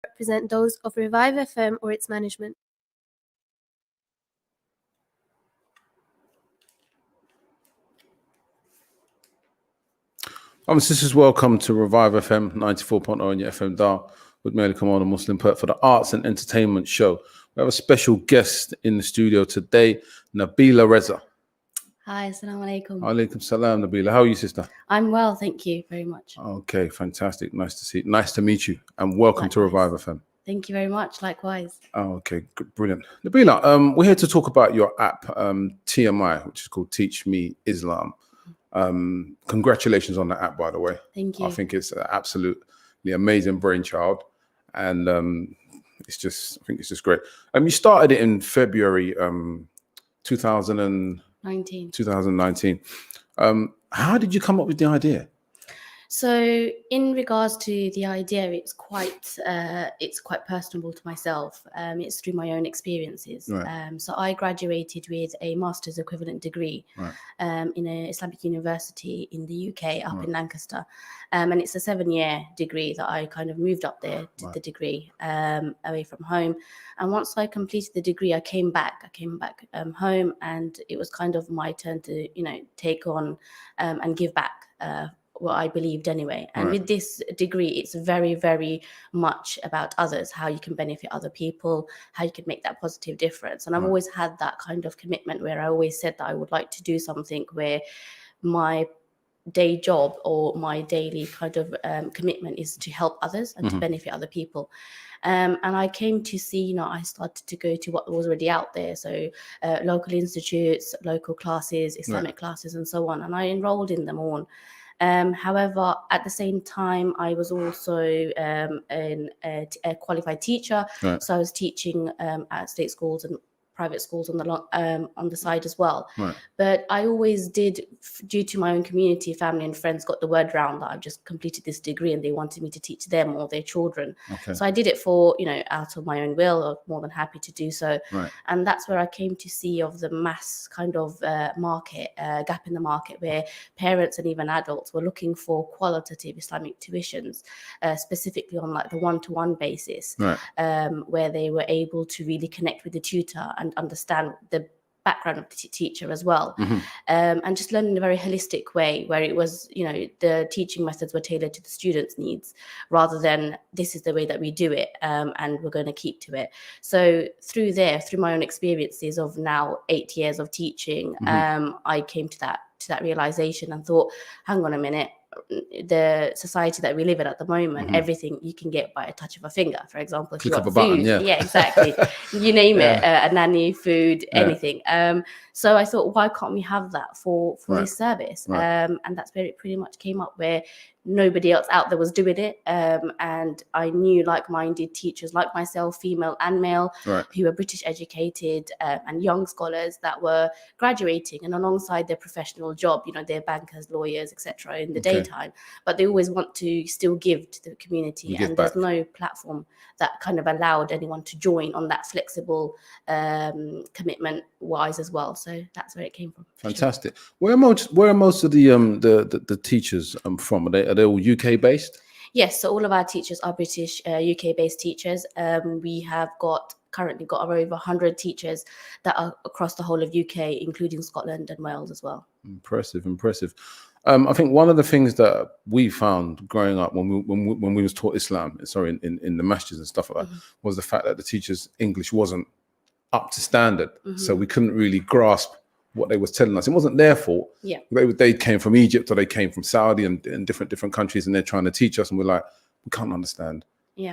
represent those of ReviveFM or its management. Sisters, welcome to ReviveFM 94.0 on your FM dial with me, Kamara, Muslim Perk, for the Arts and Entertainment Show. We have a special guest in the studio today, Nabeela Raza. Hi, assalamu alaikum. Alaikum salam, Nabeela. How are you, sister? I'm well, thank you very much. Okay, fantastic. Nice to meet you, and welcome Likewise. to ReviveFM. Thank you very much. Likewise. Oh, okay, good, brilliant. Nabeela, we're here to talk about your app, TMI, which is called Teach Me Islam. Congratulations on the app, by the way. Thank you. I think it's an absolutely amazing brainchild, and I think it's just great. You started it in February 2019. How did you come up with the idea? So, in regards to the idea, it's quite personable to myself. It's through my own experiences. Right. So, I graduated with a master's equivalent degree Right. In an Islamic university in the UK, up in Lancaster, and it's a 7-year degree that I kind of moved up there, did the degree away from home. And once I completed the degree, I came back home, and it was kind of my turn to take on and give back. What I believed anyway. And with this degree, it's very, very much about others, how you can benefit other people, how you can make that positive difference. And I've always had that kind of commitment where I always said that I would like to do something where my day job or my daily kind of commitment is to help others and to benefit other people. And I came to see, I started to go to what was already out there. So local institutes, local classes, Islamic classes, and so on. And I enrolled in them all. However, at the same time, I was also a qualified teacher. Right. So I was teaching at state schools and private schools on the side as well. Right. But I always did, due to my own community, family and friends got the word round that I've just completed this degree and they wanted me to teach them or their children. Okay. So I did it for, out of my own will. I was more than happy to do so. Right. And that's where I came to see of the mass kind of market, gap in the market, where parents and even adults were looking for qualitative Islamic tuitions, specifically on like the one-to-one basis, where they were able to really connect with the tutor and understand the background of the teacher as well, and just learn in a very holistic way, where it was, the teaching methods were tailored to the students' needs rather than this is the way that we do it, and we're going to keep to it. So through my own experiences of now 8 years of teaching, I came to that realization and thought, hang on a minute, the society that we live in at the moment, everything you can get by a touch of a finger. For example, if click you of a want button, food, exactly, you name it, a nanny, food, anything. So I thought, why can't we have that for this service? And that's where it pretty much came up, where nobody else out there was doing it, and I knew like-minded teachers like myself, female and male, who were British educated and young scholars that were graduating, and alongside their professional job, they're bankers, lawyers, etc. in the daytime, but they always want to still give to the community, and there's no platform that kind of allowed anyone to join on that flexible commitment wise as well. So that's where it came from. Fantastic. Sure. Where are most of the teachers from? Are they all UK based? Yes, so all of our teachers are British, UK based teachers. We have currently got over 100 teachers that are across the whole of UK, including Scotland and Wales as well. Impressive. I think one of the things that we found growing up when we was taught Islam, in the masjids and stuff like that, was the fact that the teachers' English wasn't up to standard, so we couldn't really grasp what they was telling us. It wasn't their fault. Yeah, they came from Egypt or they came from Saudi and different countries, and they're trying to teach us, and we're like, we can't understand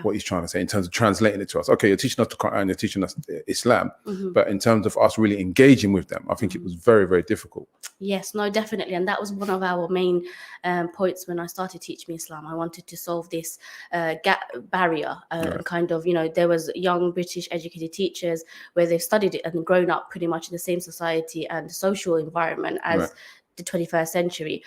what he's trying to say in terms of translating it to us. Okay, you're teaching us the Quran, you're teaching us Islam, but in terms of us really engaging with them, I think it was very, very difficult. Yes, no, definitely. And that was one of our main points when I started teaching Islam. I wanted to solve this gap barrier, kind of, there was young British educated teachers where they've studied it and grown up pretty much in the same society and social environment as the 21st century,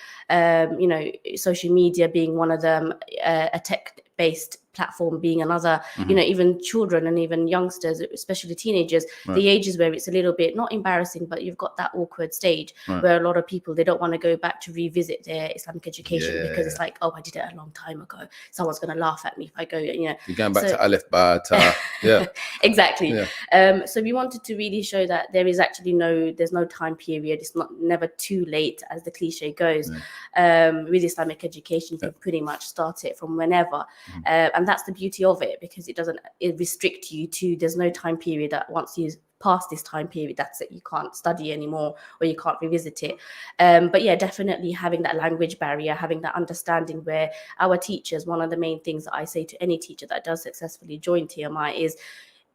social media being one of them, a tech-based platform being another, even children and even youngsters, especially teenagers, the ages where it's a little bit not embarrassing, but you've got that awkward stage where a lot of people, they don't want to go back to revisit their Islamic education because it's like, oh, I did it a long time ago. Someone's going to laugh at me if I go, You're going back to Aleph, Ba, Ta. Exactly. So we wanted to really show that there is actually there's no time period. It's never too late, as the cliche goes. With Islamic education, you can pretty much start it from whenever. And that's the beauty of it, because it restrict you to, there's no time period that once you past this time period, that's it, you can't study anymore or you can't revisit it. But yeah, definitely having that language barrier, having that understanding where our teachers, one of the main things that I say to any teacher that does successfully join TMI is,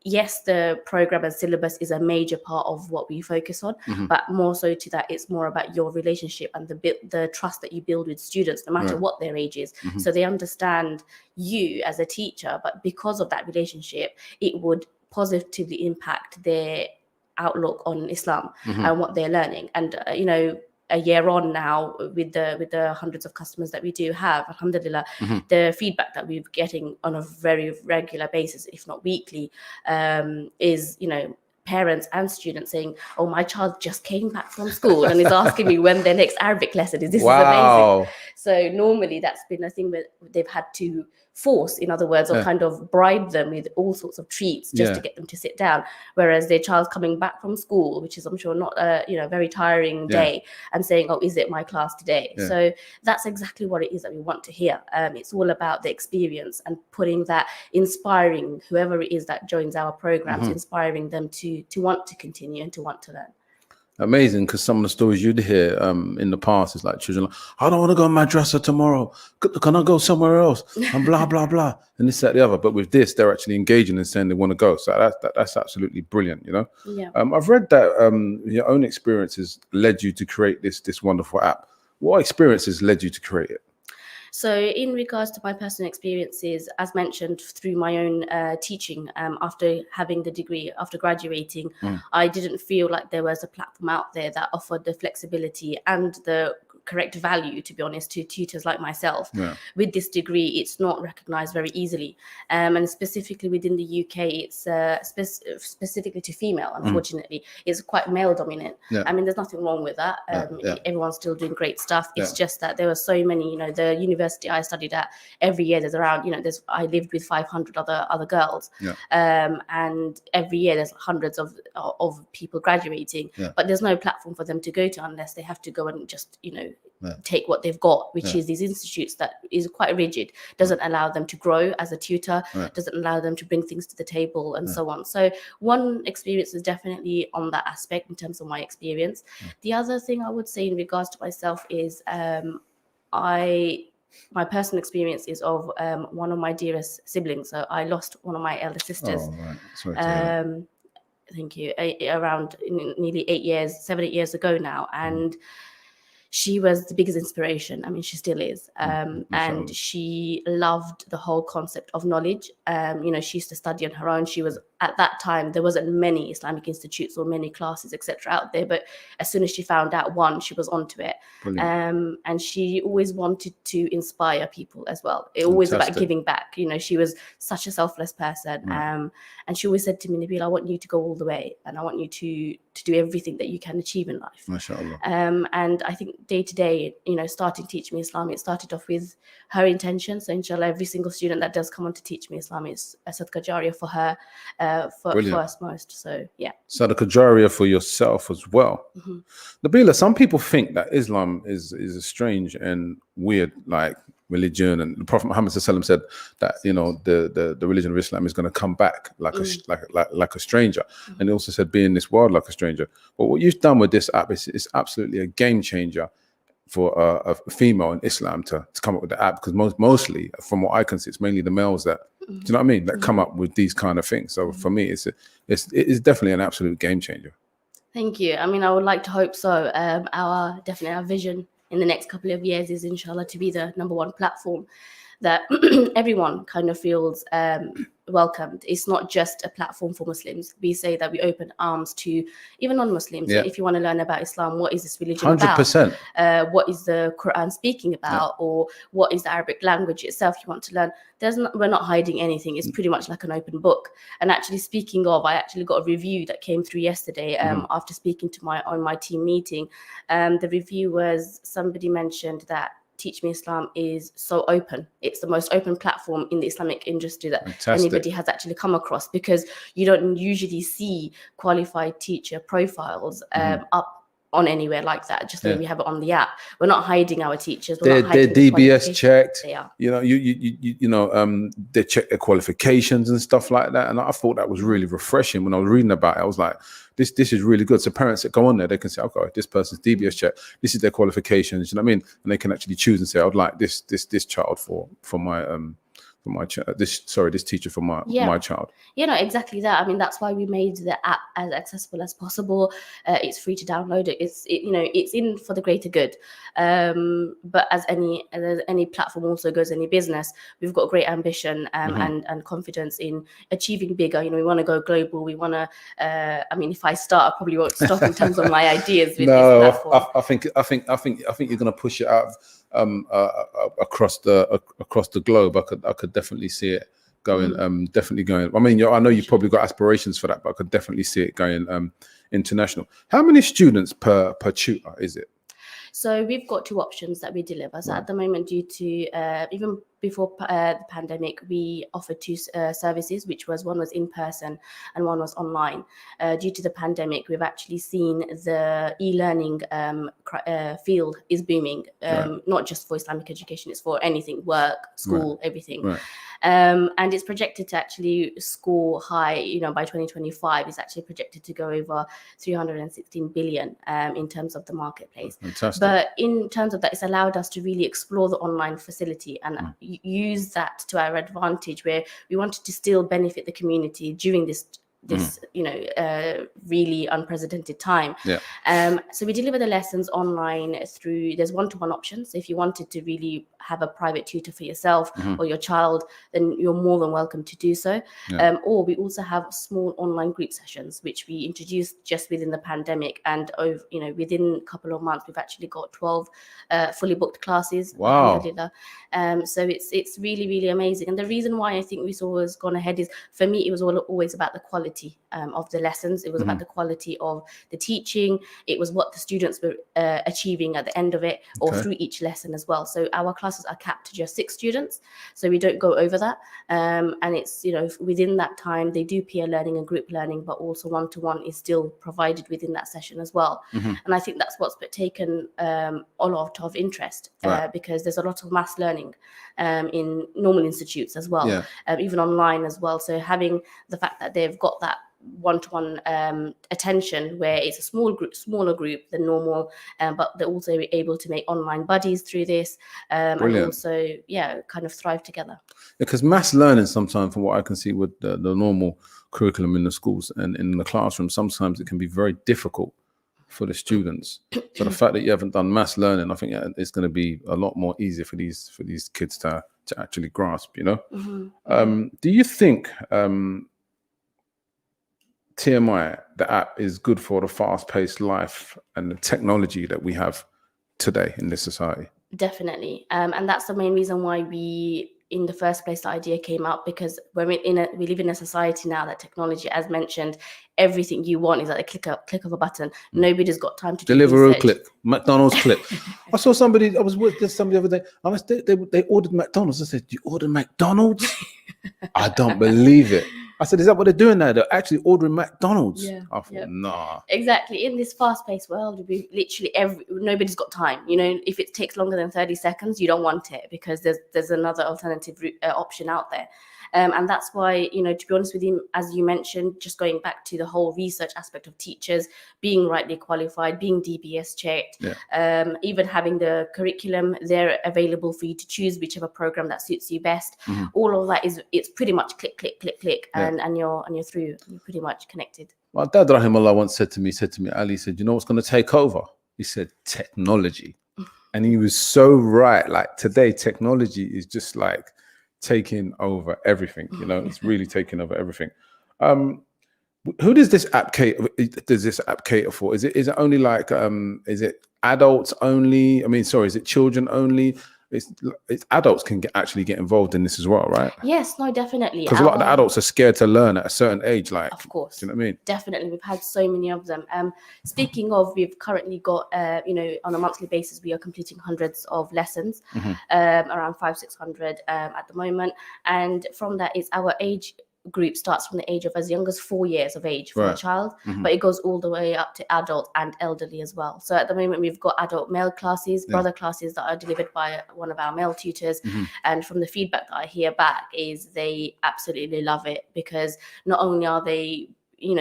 yes, the program and syllabus is a major part of what we focus on, but more so to that, it's more about your relationship and the trust that you build with students, no matter what their age is. So they understand you as a teacher, but because of that relationship, it would positively impact their outlook on Islam and what they're learning. And a year on now, with the hundreds of customers that we do have, alhamdulillah, the feedback that we're getting on a very regular basis, if not weekly, is parents and students saying, oh, my child just came back from school and is asking me when their next Arabic lesson is. This is amazing. So normally that's been a thing where they've had to force, in other words, or kind of bribe them with all sorts of treats just to get them to sit down. Whereas their child's coming back from school, which is, I'm sure, not a very tiring day, and saying, oh, is it my class today? So that's exactly what it is that we want to hear. It's all about the experience and putting that, inspiring whoever it is that joins our programs, inspiring them to want to continue and to want to learn. Amazing, because some of the stories you'd hear in the past is like children like, I don't want to go to madrasa tomorrow. Can I go somewhere else? And blah, blah, blah. And this, that, the other. But with this, they're actually engaging and saying they want to go. So that's absolutely brilliant, Yeah. I've read that your own experiences led you to create this wonderful app. What experiences led you to create it? So in regards to my personal experiences, as mentioned, through my own teaching, after having the degree, after graduating, I didn't feel like there was a platform out there that offered the flexibility and the correct value, to be honest, to tutors like myself. With this degree, it's not recognized very easily. And specifically within the UK, it's specifically to female, unfortunately. It's quite male dominant. I mean, there's nothing wrong with that. Everyone's still doing great stuff. It's just that there were so many, the university I studied at, every year there's around, I lived with 500 other girls. And every year there's hundreds of people graduating, but there's no platform for them to go to unless they have to go and just, take what they've got, which is these institutes that is quite rigid, doesn't allow them to grow as a tutor, doesn't allow them to bring things to the table and so on. So one experience is definitely on that aspect in terms of my experience. The other thing I would say in regards to myself is my personal experience is of one of my dearest siblings. So I lost one of my elder sisters. Oh, right. Sorry to hear that. Thank you. Around nearly 7, 8 years ago now. And she was the biggest inspiration. I mean, she still is. And she loved the whole concept of knowledge. She used to study on her own. She was, at that time, there wasn't many Islamic institutes or many classes, etc. out there. But as soon as she found out one, she was onto it. And she always wanted to inspire people as well. It always about giving back. She was such a selfless person. And she always said to me, Nabeela, I want you to go all the way. And I want you to do everything that you can achieve in life. MashaAllah. And I think day to day, starting teaching me Islam, it started off with her intention. So inshallah, every single student that does come on to teach me Islam is a sadaqah jariyah for her, for us most. So yeah. Sadaqah jariyah for yourself as well. Nabeela, some people think that Islam is a strange and weird religion, and the Prophet Muhammad ﷺ said that the religion of Islam is going to come back like a stranger, and he also said be in this world like a stranger. But what you've done with this app is absolutely a game changer for a female in Islam to come up with the app, because mostly from what I can see, it's mainly the males that do you know what I mean, that come up with these kind of things. So for me, it is definitely an absolute game changer. Thank you. I mean, I would like to hope so. Our vision in the next couple of years is inshallah to be the #1 platform that everyone kind of feels welcomed. It's not just a platform for Muslims. We say that we open arms to even non-Muslims. Yeah. So if you want to learn about Islam, what is this religion 100%. about? What is the Quran speaking about? Or what is the Arabic language itself you want to learn? We're not hiding anything. It's pretty much like an open book. And actually, speaking of, I actually got a review that came through yesterday after speaking to my team meeting. The review was, somebody mentioned that Teach Me Islam is so open. It's the most open platform in the Islamic industry that anybody has actually come across, because you don't usually see qualified teacher profiles up on anywhere like that. Just like we have it on the app. We're not hiding our teachers. They're DBS checked. They are. You know, they check their qualifications and stuff like that. And I thought that was really refreshing when I was reading about it. I was like, this is really good. So parents that go on there, they can say, okay, this person's DBS check. This is their qualifications. You know what I mean? And they can actually choose and say, I would like this child for my this teacher for my child. You know, exactly that. I mean, that's why we made the app as accessible as possible. It's free to download it. It's in for the greater good. But as any platform also goes, any business, we've got great ambition and confidence in achieving bigger. You know, we want to go global. We want to. I mean, if I start, I probably won't stop in terms of my ideas with this platform. I think you're going to push it out across the globe. I could definitely see it going. Definitely going. I mean, I know you've probably got aspirations for that, but I could definitely see it going international. How many students per tutor is it? So we've got two options that we deliver. So at the moment, due to even before the pandemic, we offered two services, which was one was in person and one was online. Due to the pandemic, we've actually seen the e-learning field is booming, not just for Islamic education, it's for anything, work, school, everything. Right. And it's projected to actually score high, you know, by 2025, it's actually projected to go over 316 billion in terms of the marketplace. Fantastic. But in terms of that, it's allowed us to really explore the online facility and use that to our advantage, where we wanted to still benefit the community during this really unprecedented time. So we deliver the lessons online through, there's one-to-one options. So if you wanted to really have a private tutor for yourself or your child, then you're more than welcome to do so. Or we also have small online group sessions, which we introduced just within the pandemic, and within a couple of months we've actually got 12 fully booked classes. Wow. So it's really, really amazing. And the reason why I think we saw has gone ahead is, for me, it was always about the quality of the lessons. It was about the quality of the teaching. It was what the students were achieving at the end of it, or through each lesson as well. So our classes are capped to just 6 students, so we don't go over that. And it's, within that time they do peer learning and group learning, but also one-to-one is still provided within that session as well. And I think that's what's taken a lot of interest, because there's a lot of mass learning in normal institutes as well, even online as well. So having the fact that they've got that one-to-one attention, where it's a smaller group than normal, but they're also able to make online buddies through this, and also kind of thrive together. Because mass learning, sometimes from what I can see with the normal curriculum in the schools and in the classroom, sometimes it can be very difficult for the students. So the fact that you haven't done mass learning, I think it's going to be a lot more easier for these kids to actually grasp, Do you think TMI, the app, is good for the fast-paced life and the technology that we have today in this society? Definitely. And that's the main reason why in the first place, the idea came up, because when we live in a society now that technology, as mentioned, everything you want is at the click of a button. Nobody's got time to Deliveroo click, McDonald's click. I saw somebody, I was with somebody the other day, they ordered McDonald's. I said, you ordered McDonald's? I don't believe it. I said, is that what they're doing now? They're actually ordering McDonald's. I thought, nah. Exactly. In this fast-paced world, we literally nobody's got time. If it takes longer than 30 seconds, you don't want it, because there's another alternative option out there. And that's why, to be honest with you, as you mentioned, just going back to the whole research aspect of teachers being rightly qualified, being DBS checked, even having the curriculum there available for you to choose whichever program that suits you best. All of that it's pretty much click, click, click, click, and you're through. You're pretty much connected. My dad, rahimahullah, once said to me, Ali, said, you know what's going to take over? He said, technology. And he was so right. Like today, technology is just like taking over everything. You know, it's really taking over everything. Who does this app cater? Does this app cater for? Is it only like is it adults only? I mean, sorry, is it children only? It's adults can actually get involved in this as well, right? Yes, no, definitely. Because a lot of the adults are scared to learn at a certain age. Like, of course, do you know what I mean? Definitely, we've had so many of them. Speaking of, we've currently got, on a monthly basis, we are completing hundreds of lessons, around 500-600 at the moment, and from that is our age group starts from the age of as young as 4 years of age for a child, but it goes all the way up to adult and elderly as well. So at the moment we've got adult male classes, brother classes that are delivered by one of our male tutors, and from the feedback that I hear back is they absolutely love it, because not only are they,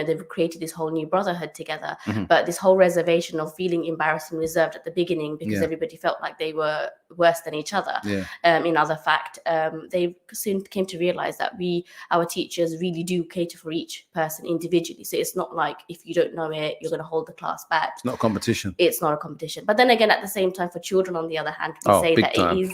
they've created this whole new brotherhood together, but this whole reservation of feeling embarrassed and reserved at the beginning because everybody felt like they were worse than each other. In other fact, they soon came to realize that our teachers really do cater for each person individually. So it's not like if you don't know it, you're going to hold the class back. It's not a competition. It's not a competition. But then again, at the same time, for children, on the other hand, we say that time.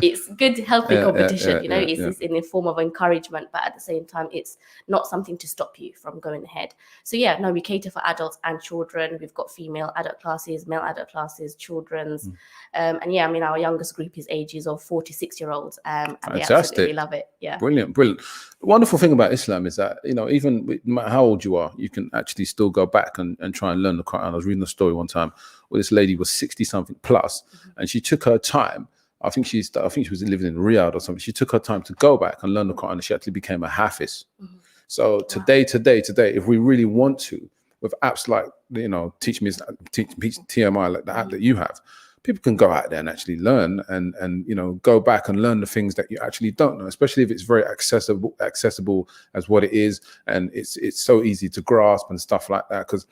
it's good, healthy competition. It's in a form of encouragement, but at the same time, it's not something to stop you from going ahead. So we cater for adults and children. We've got female adult classes, male adult classes, children's, and our youngest group is ages of 4 to 6 year olds, and they absolutely love it. Brilliant. The wonderful thing about Islam is that even no matter how old you are, you can actually still go back and try and learn the Quran. I was reading a story one time where this lady was 60 something plus, and she took her time. I think she was living in Riyadh or something. She took her time to go back and learn the Quran, and she actually became a Hafiz. So today, if we really want to, with apps like Teach TMI, like the app that you have, people can go out there and actually learn and go back and learn the things that you actually don't know, especially if it's very accessible as what it is, and it's so easy to grasp and stuff like that. Because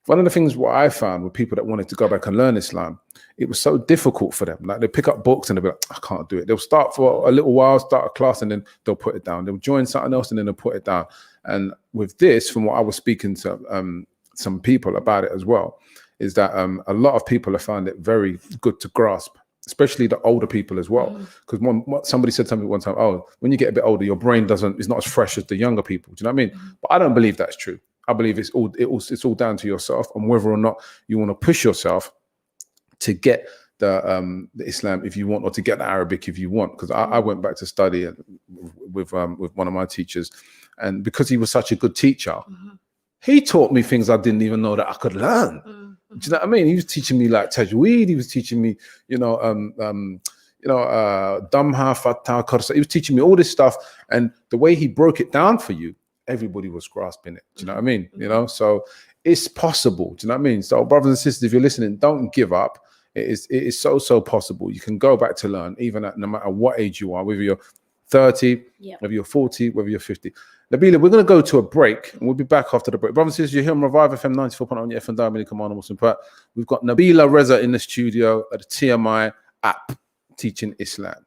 one of the things what I found with people that wanted to go back and learn Islam, it was so difficult for them. Like they pick up books and they'll be like, I can't do it. They'll start for a little while, start a class, and then they'll put it down. They'll join something else and then they'll put it down. And with this, from what I was speaking to some people about it as well, is that a lot of people have found it very good to grasp, especially the older people as well. Because somebody said something one time, when you get a bit older, your brain is not as fresh as the younger people. Do you know what I mean? But I don't believe that's true. I believe it's all down to yourself and whether or not you want to push yourself to get the Islam if you want, or to get the Arabic if you want. Because I went back to study with one of my teachers, and because he was such a good teacher, he taught me things I didn't even know that I could learn. Do you know what I mean? He was teaching me like tajweed. He was teaching me, damha, fatah, karsa. He was teaching me all this stuff, and the way he broke it down for you, everybody was grasping it. Do you know what I mean? So it's possible. Do you know what I mean? So brothers and sisters, if you're listening, don't give up. It is so possible. You can go back to learn, even at no matter what age you are, whether you're 30, whether you're 40, whether you're 50. Nabeela, we're going to go to a break, and we'll be back after the break. Brothers and sisters, you're here on ReviveFM 94.1 on your FM dial, Kamara Muslim Pratt. We've got Nabeela Raza in the studio at the TMI app teaching Islam.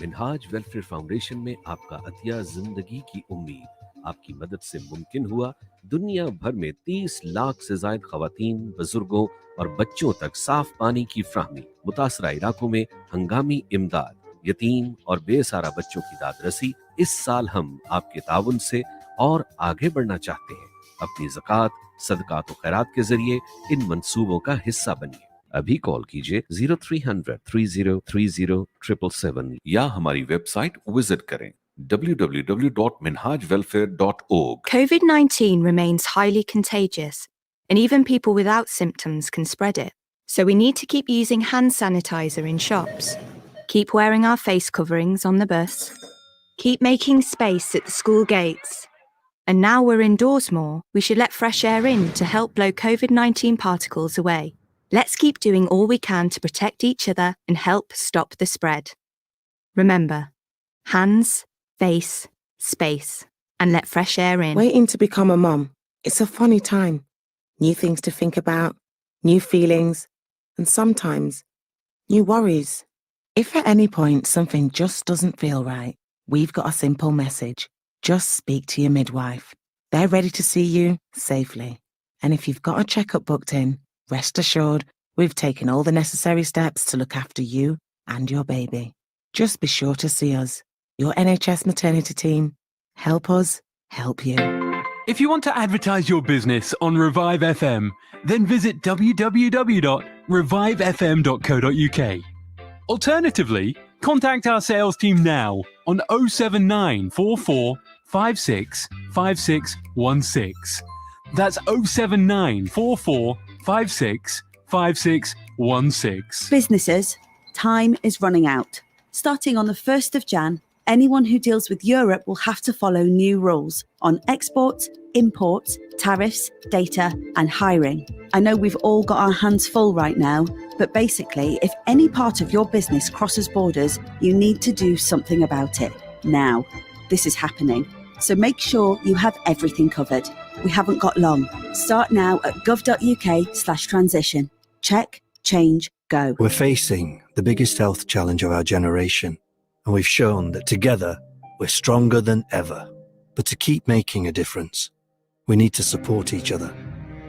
Minhaj welfare foundation में आपका अतिया जिंदगी की उम्मीद आपकी मदद से मुमकिन हुआ दुनिया भर में 30 लाख से ज्यादा खवातीन, बुजुर्गों और बच्चों तक साफ पानी की फ्राहमी, मुतासरा इलाकों में हंगामी इमदाद, यतीम और बेसहारा बच्चों की दादरसी। इस साल हम आपके ताउन से और आगे बढ़ना चाहते हैं। अपनी ज़कात, सदकात और खैरात के जरिए इन मंसूबों का हिस्सा बनिए। अभी कॉल कीजिए 0300 3030 777 या हमारी वेबसाइट विजिट करें www.minhajwelfare.org. COVID-19 remains highly contagious, and even people without symptoms can spread it. So we need to keep using hand sanitizer in shops, keep wearing our face coverings on the bus, keep making space at the school gates. And now we're indoors more, we should let fresh air in to help blow COVID-19 particles away. Let's keep doing all we can to protect each other and help stop the spread. Remember, hands, face, space, and let fresh air in. Waiting to become a mum. It's a funny time. New things to think about, new feelings, and sometimes new worries. If at any point something just doesn't feel right, we've got a simple message. Just speak to your midwife. They're ready to see you safely. And if you've got a checkup booked in, rest assured, we've taken all the necessary steps to look after you and your baby. Just be sure to see us. Your NHS maternity team. Help us help you. If you want to advertise your business on Revive FM, then visit www.revivefm.co.uk. Alternatively, contact our sales team now on 07944 56 5616. That's 07944 56 5616. Businesses, time is running out. Starting on the 1st of Jan, anyone who deals with Europe will have to follow new rules on exports, imports, tariffs, data, and hiring. I know we've all got our hands full right now, but basically, if any part of your business crosses borders, you need to do something about it now. This is happening. So make sure you have everything covered. We haven't got long. Start now at gov.uk/transition. Check, change, go. We're facing the biggest health challenge of our generation, and we've shown that together we're stronger than ever. But to keep making a difference, we need to support each other.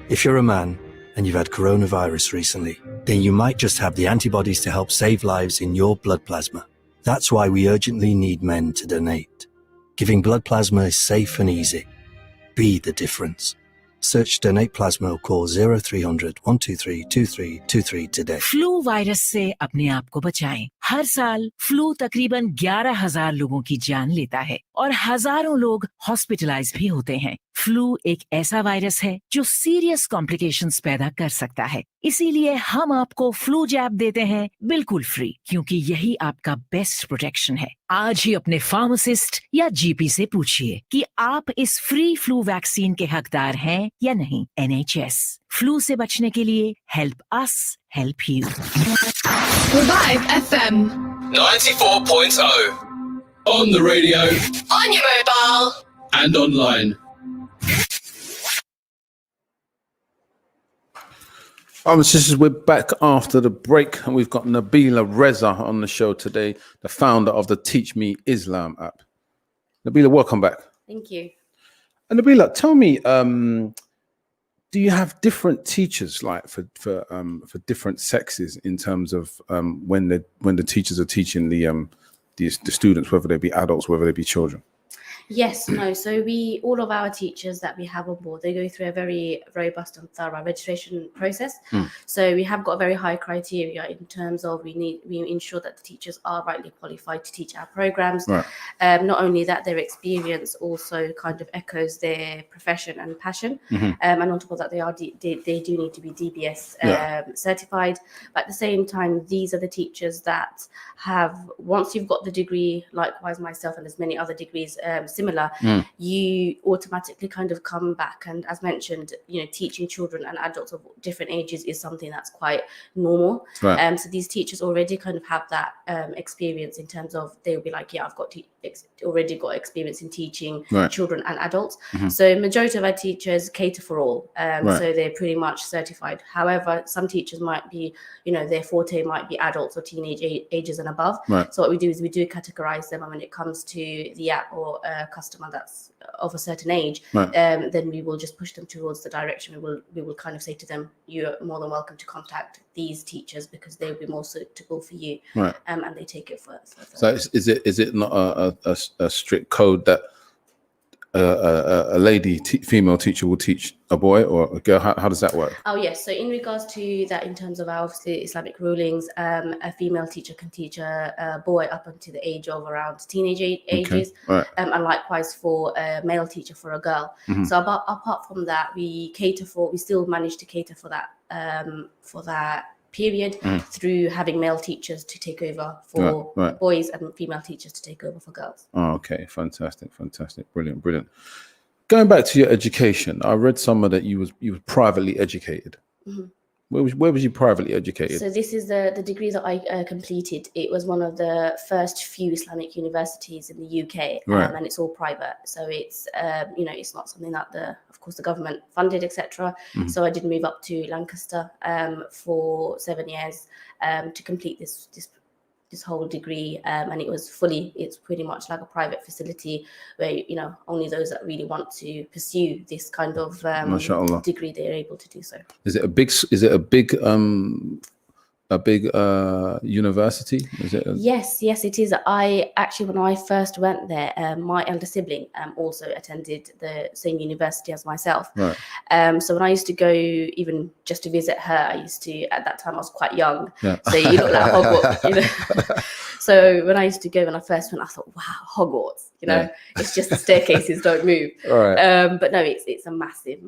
If you're a man and you've had coronavirus recently, then you might just have the antibodies to help save lives in your blood plasma. That's why we urgently need men to donate. Giving blood plasma is safe and easy. Be the difference. Search Donate Plasma or call 0300 123 2323 today. Flu virus से अपने आप को बचाएं। हर साल flu तकरीबन 11,000 लोगों की जान लेता है और हजारों लोग हॉस्पिटलाइज भी होते हैं। फ्लू एक ऐसा वायरस है जो सीरियस कॉम्प्लिकेशंस पैदा कर सकता है। इसीलिए हम आपको फ्लू जैब देते हैं बिल्कुल फ्री, क्योंकि यही आपका बेस्ट प्रोटेक्शन है। आज ही अपने फार्मासिस्ट या जीपी से पूछिए कि आप इस फ्री फ्लू वैक्सीन के हकदार हैं या नहीं। NHS, फ्लू से बचने के लिए help us help you. Revive FM 94.0 on the radio, on your mobile and online. Sisters, we're back after the break, and we've got Nabeela Raza on the show today, the founder of the Teach Me Islam app. Nabeela, welcome back. Thank you. And Nabeela, tell me, do you have different teachers, like for different sexes, in terms of when the teachers are teaching the students, whether they be adults, whether they be children? Yes, no. So all of our teachers that we have on board, they go through a very robust and thorough registration process. So we have got a very high criteria in terms of we ensure that the teachers are rightly qualified to teach our programs. Right. Not only that, their experience also kind of echoes their profession and passion. And on top of that, they do need to be DBS certified. But at the same time, these are the teachers that have, once you've got the degree, likewise myself and there's many other degrees similar, you automatically kind of come back, and as mentioned, teaching children and adults of different ages is something that's quite normal. Right. So these teachers already kind of have that experience in terms of they'll be like, yeah, I've got already got experience in teaching children and adults. So majority of our teachers cater for all, so they're pretty much certified. However, some teachers might be, their forte might be adults or teenage ages and above. So what we do is we do categorize them, and when it comes to the app or a customer that's of a certain age, then we will just push them towards the direction. We will kind of say to them, you're more than welcome to contact these teachers because they will be more suitable for you, and they take it first. So is it not a strict code that a lady female teacher will teach a boy or a girl? How does that work? Oh yes, so in regards to that, in terms of our obviously Islamic rulings, a female teacher can teach a boy up until the age of around teenage ages, and likewise for a male teacher for a girl. So apart from that, we still manage to cater for that period through having male teachers to take over for boys and female teachers to take over for girls. Oh, okay, fantastic, brilliant. Going back to your education, I read somewhere that you were privately educated. Where was you privately educated? So this is the degree that I completed. It was one of the first few Islamic universities in the UK, and it's all private. So it's it's not something that of course the government funded, etc. So I did move up to Lancaster for 7 years to complete this whole degree, and it's pretty much like a private facility where only those that really want to pursue this kind of degree, they're able to do so. Is it a big a big university? Is it? Yes, it is. I actually, when I first went there, my elder sibling also attended the same university as myself. Right. So when I used to go, even just to visit her, I used to, at that time I was quite young. Yeah. So you look like Hogwarts, you know. So when I used to go, when I first went, I thought, wow, Hogwarts, you know, it's just the staircases don't move. Right. But no, it's a massive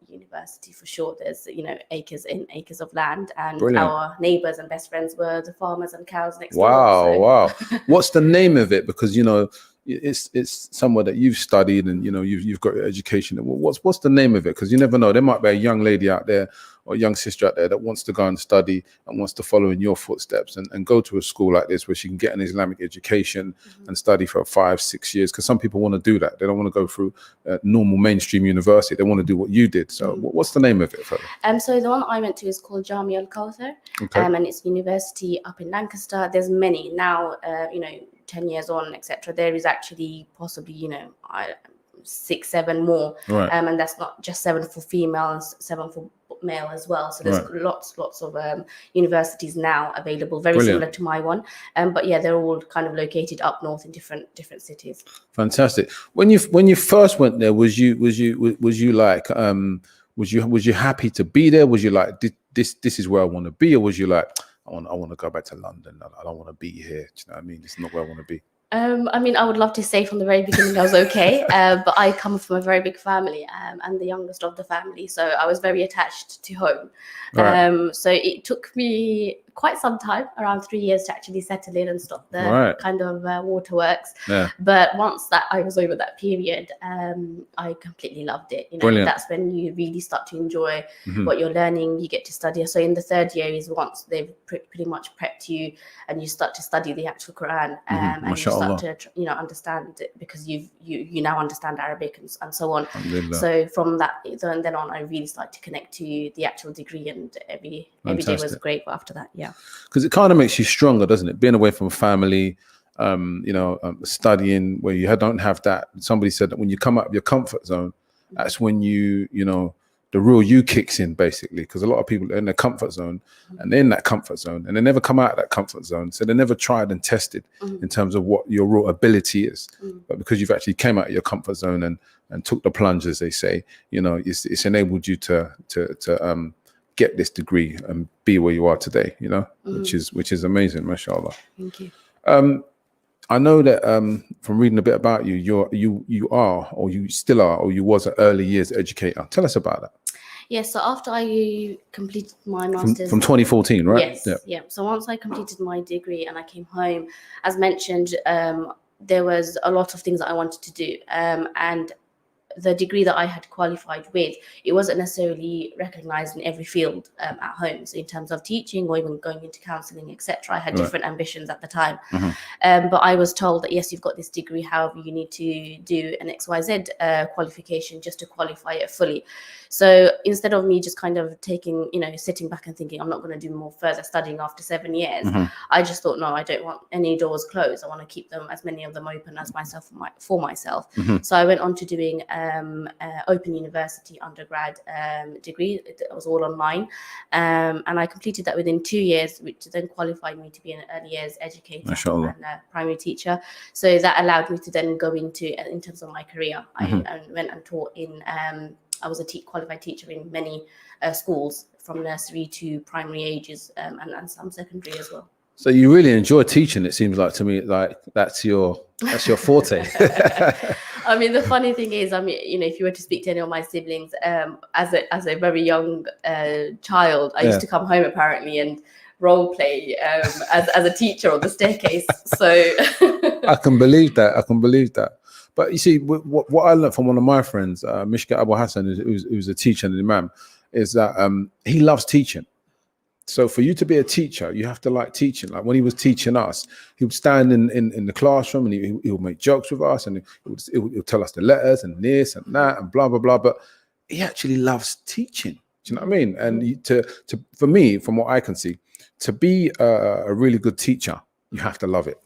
university for sure. There's, you know, acres and acres of land, and Brilliant. our neighbors and best friends were the farmers and cows next Wow, door. So. wow. What's the name of it? Because, you know, it's somewhere that you've studied and, you know, you've got your education. What's the name of it? Because you never know. There might be a young lady out there or a young sister out there that wants to go and study and wants to follow in your footsteps and go to a school like this where she can get an Islamic education and study for 5-6 years. Because some people want to do that. They don't want to go through a normal mainstream university. They want to do what you did. So what's the name of it, fella? So the one I went to is called Jamia Al Kawthar, Okay. and it's university up in Lancaster. There's many now, you know, 10 years on, etc. There is actually possibly, you know, 6, 7 more, Right. And that's not just 7 for females, 7 for male as well. So there's lots of universities now available, very Brilliant. similar to my one. But yeah, they're all kind of located up north in different cities. Fantastic. When you first went there, was you like was you happy to be there? Was you like this is where I want to be, or was you like I want to go back to London? I don't want to be here. Do you know what I mean? It's not where I want to be. I mean, I would love to say from the very beginning I was okay, but I come from a very big family. I'm the youngest of the family, so I was very attached to home. Right. So it took me quite some time, around 3 years, to actually settle in and stop the kind of waterworks. Yeah. But once that I was over that period, I completely loved it. You know, Brilliant. that's when you really start to enjoy what you're learning. You get to study. So in the 3rd year is once they've pretty much prepped you, and you start to study the actual Quran, and you start to understand it, because you now understand Arabic and so on. So from that then on, I really started to connect to the actual degree, and every day was great. But after that, because it kind of makes you stronger, doesn't it? Being away from family, studying where you don't have that. Somebody said that when you come out of your comfort zone, that's when you know the real you kicks in, basically. Because a lot of people are in their comfort zone, and they're in that comfort zone, and they never come out of that comfort zone. So they never tried and tested in terms of what your raw ability is. But because you've actually came out of your comfort zone and took the plunge, as they say, you know, it's enabled you to get this degree and be where you are today, you know, which is amazing, mashallah. Thank you. I know that from reading a bit about you, you are, or you still are, or you was an early years educator. Tell us about that. Yes, so after I completed my master's from 2014, right? Yes, yeah. So once I completed my degree and I came home, as mentioned, there was a lot of things that I wanted to do, and the degree that I had qualified with, it wasn't necessarily recognized in every field at home. So in terms of teaching or even going into counseling, etc., I had different ambitions at the time. But I was told that, yes, you've got this degree, however, you need to do an XYZ qualification just to qualify it fully. So instead of me just kind of taking, you know, sitting back and thinking, I'm not going to do more further studying after 7 years, I just thought, no, I don't want any doors closed. I want to keep them, as many of them open as for myself. So I went on to doing Open University undergrad degree. It was all online, and I completed that within 2 years, which then qualified me to be an early years educator and a primary teacher. So that allowed me to then go into, in terms of my career, I went and taught in I was a qualified teacher in many schools, from nursery to primary ages, and some secondary as well. So you really enjoy teaching, it seems like to me, like that's your forte. I mean, the funny thing is, I mean, you know, if you were to speak to any of my siblings, as a very young child, I used to come home apparently and role play as a teacher on the staircase. So I can believe that. But you see, what I learned from one of my friends, Mishka Abu Hassan, who's a teacher and an imam, is that he loves teaching. So for you to be a teacher, you have to like teaching. Like when he was teaching us, he would stand in the classroom and he would make jokes with us, and he would tell us the letters and this and that and blah, blah, blah. But he actually loves teaching. Do you know what I mean? And for me, from what I can see, to be a really good teacher, you have to love it.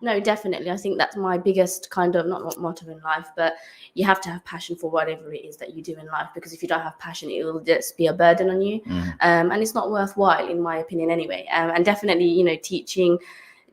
No, definitely. I think that's my biggest kind of not motto in life, but you have to have passion for whatever it is that you do in life, because if you don't have passion, it will just be a burden on you. And it's not worthwhile, in my opinion, anyway. And definitely, you know, teaching,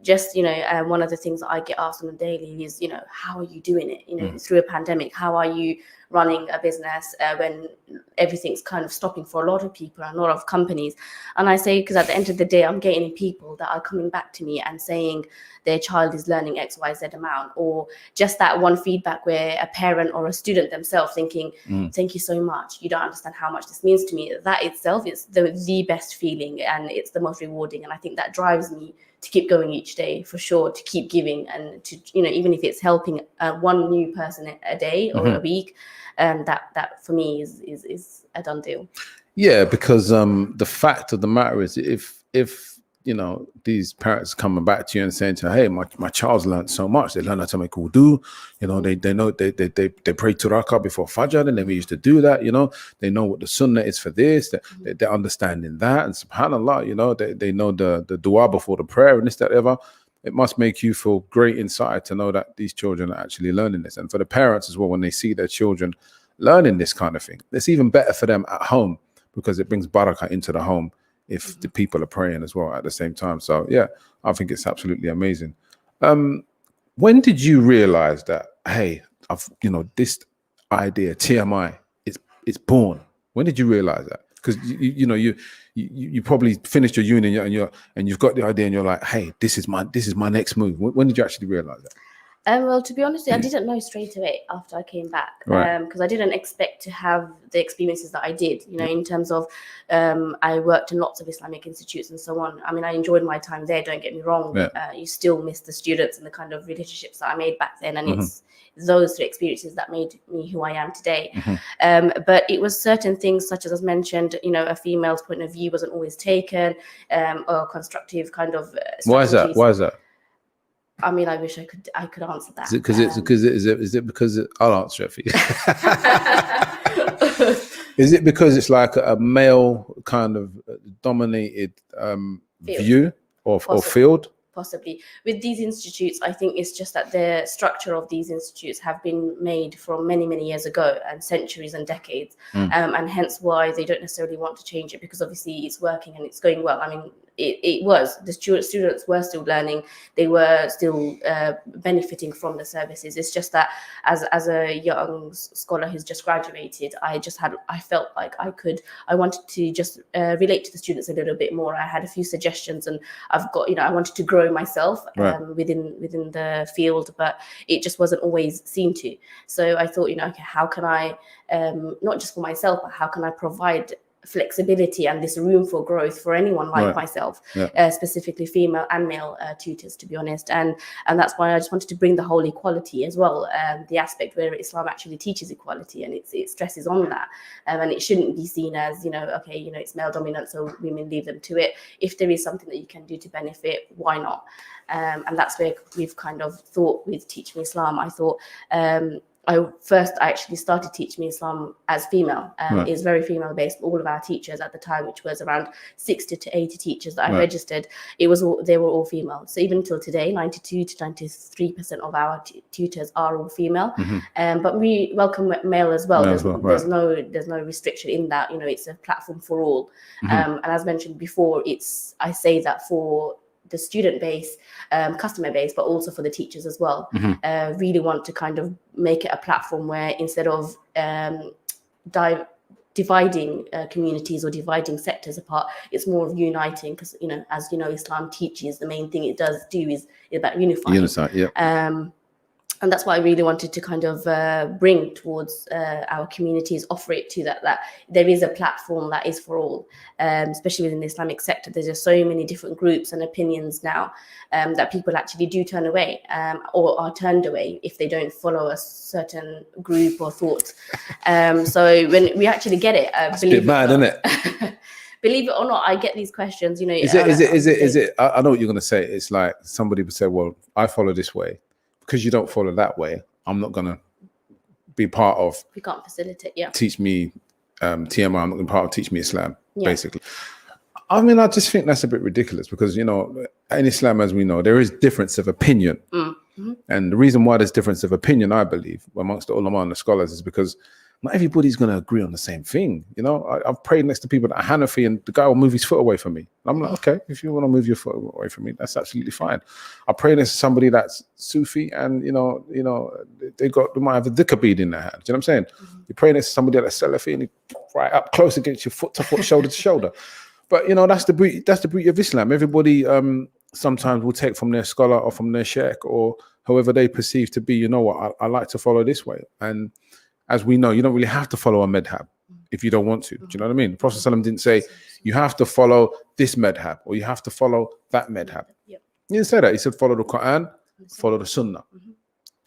just, you know, one of the things that I get asked on a daily is, you know, how are you doing it? You know, through a pandemic, how are you running a business when everything's kind of stopping for a lot of people and a lot of companies? And I say, because at the end of the day, I'm getting people that are coming back to me and saying their child is learning XYZ amount, or just that one feedback where a parent or a student themselves thinking, thank you so much, you don't understand how much this means to me. That itself is the best feeling, and it's the most rewarding. And I think that drives me to keep going each day, for sure, to keep giving, and to, you know, even if it's helping one new person a day or a week, that for me is a done deal. Yeah, because the fact of the matter is, if you know, these parents coming back to you and saying to you, hey, my child's learned so much, they learn how to make wudu, you know, they know they pray to Raqqa before Fajr, they never used to do that, you know, they know what the sunnah is for this, they're understanding that, and subhanallah, you know, they know the dua before the prayer and this, that, ever. It must make you feel great inside to know that these children are actually learning this. And for the parents as well, when they see their children learning this kind of thing, it's even better for them at home, because it brings barakah into the home if the people are praying as well at the same time. So yeah, I think it's absolutely amazing. When did you realize that, hey, this idea, TMI, it's born? When did you realize that? Because you probably finished your uni and you've got the idea and you're like, hey, this is my next move. When did you actually realize that? Well, to be honest, I didn't know straight away after I came back, because I didn't expect to have the experiences that I did, you know, in terms of I worked in lots of Islamic institutes and so on. I mean, I enjoyed my time there, don't get me wrong. You still miss the students and the kind of relationships that I made back then. And it's those three experiences that made me who I am today. But it was certain things, such as mentioned, you know, a female's point of view wasn't always taken, or constructive kind of strategies. Why is that? I mean, I wish I could answer that. Is it because I'll answer it for you. Is it because it's like a male kind of dominated view or field? Possibly. With these institutes, I think it's just that the structure of these institutes have been made from many, many years ago, and centuries and decades, and hence why they don't necessarily want to change it, because obviously it's working and it's going well. I mean, it was, the students were still learning, they were still benefiting from the services. It's just that as a young scholar who's just graduated, I felt like I wanted to just relate to the students a little bit more. I had a few suggestions, and I wanted to grow myself within the field, but it just wasn't always seen to. So I thought, okay, how can I, not just for myself, but how can I provide flexibility and this room for growth for anyone like myself, specifically female and male tutors, to be honest. And that's why I just wanted to bring the whole equality as well, the aspect where Islam actually teaches equality, and it stresses on that, and it shouldn't be seen as, it's male dominant, so women leave them to it. If there is something that you can do to benefit, why not? And that's where we've kind of thought with Teach Me Islam. I thought I actually started Teach Me Islam as female. It's very female based. All of our teachers at the time, which was around 60 to 80 teachers that I registered, they were all female. So even till today, 92 to 93% of our tutors are all female. But we welcome male as well. There's no restriction in that. It's a platform for all. And as mentioned before, I say that for the student base, customer base, but also for the teachers as well. Really want to kind of make it a platform where instead of dividing communities or dividing sectors apart, it's more of uniting, because as Islam teaches, the main thing it does do is about unifying. And that's what I really wanted to kind of bring towards our communities, offer it to that there is a platform that is for all, especially within the Islamic sector. There's just so many different groups and opinions now that people actually do turn away, or are turned away if they don't follow a certain group or thought. So when we actually get it, it's a bit mad, isn't it? Believe it or not, I get these questions. Is it? I know what you're going to say. It's like somebody would say, "Well, I follow this way. Because you don't follow that way, I'm not gonna be part of." We can't facilitate. Teach Me TMI. I'm not gonna be part of Teach Me Islam. Basically, I mean, I just think that's a bit ridiculous because, you know, in Islam, as we know, there is difference of opinion. Mm-hmm. And the reason why there's difference of opinion, I believe, amongst the ulama and the scholars is because not everybody's going to agree on the same thing. You know, I've prayed next to people that are Hanafi and the guy will move his foot away from me. And I'm like, okay, if you want to move your foot away from me, that's absolutely fine. I pray next to somebody that's Sufi and, you know, they might have a dhikr bead in their hand. Do you know what I'm saying? Mm-hmm. You pray next to somebody that's Salafi and you right up close against your foot to foot, shoulder to shoulder. But, you know, that's the beauty of Islam. Everybody sometimes will take from their scholar or from their sheikh or whoever they perceive to be, you know what, I like to follow this way. And as we know, you don't really have to follow a madhab if you don't want to. Do you know what I mean? The Prophet ﷺ didn't say, you have to follow this madhab or you have to follow that madhab. Yep. He didn't say that. He said, follow the Quran, follow the Sunnah. Mm-hmm.